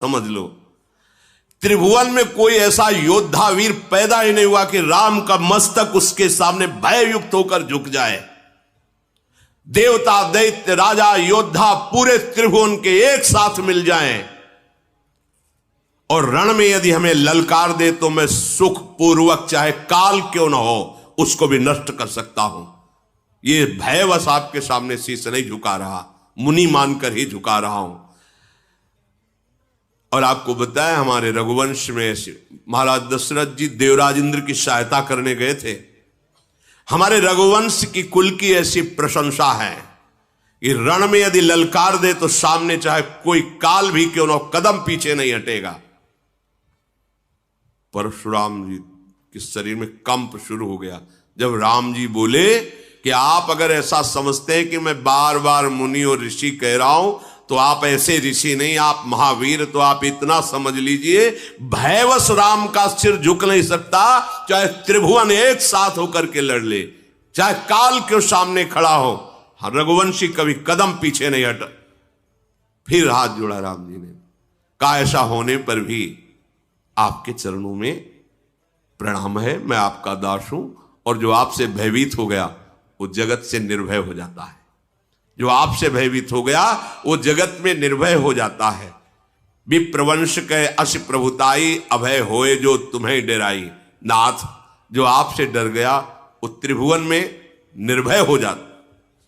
समझ लो, त्रिभुवन में कोई ऐसा योद्धा वीर पैदा ही नहीं हुआ कि राम का मस्तक उसके सामने भययुक्त होकर झुक जाए। देवता, दैत्य, राजा, योद्धा पूरे त्रिभुवन के एक साथ मिल जाएं और रण में यदि हमें ललकार दे तो मैं सुखपूर्वक, चाहे काल क्यों ना हो, उसको भी नष्ट कर सकता हूं। ये भयवश आपके सामने शीश नहीं झुका रहा, मुनि मानकर ही झुका रहा हूं। और आपको बताया, हमारे रघुवंश में महाराज दशरथ जी देवराज इंद्र की सहायता करने गए थे। हमारे रघुवंश की कुल की ऐसी प्रशंसा है कि रण में यदि ललकार दे तो सामने चाहे कोई काल भी क्यों ना, कदम पीछे नहीं हटेगा। परशुराम जी के शरीर में कंप शुरू हो गया जब राम जी बोले कि आप अगर ऐसा समझते हैं कि मैं बार बार मुनि और ऋषि कह रहा हूं, तो आप ऐसे ऋषि नहीं, आप महावीर। तो आप इतना समझ लीजिए, भयवश राम का सिर झुक नहीं सकता, चाहे त्रिभुवन एक साथ होकर के लड़ ले, चाहे काल के सामने खड़ा हो। रघुवंशी कभी कदम पीछे नहीं हटा। फिर हाथ जोड़ा राम जी ने, कहा ऐसा होने पर भी आपके चरणों में प्रणाम है, मैं आपका दास हूं। और जो आपसे भयभीत हो गया वो जगत से निर्भय हो जाता है। जो आपसे भयभीत हो गया वो जगत में निर्भय हो जाता है। विप्रवंश के अस प्रभुताई, अभय होए जो तुम्हें डराई। नाथ, जो आपसे डर गया वो त्रिभुवन में निर्भय हो जाता।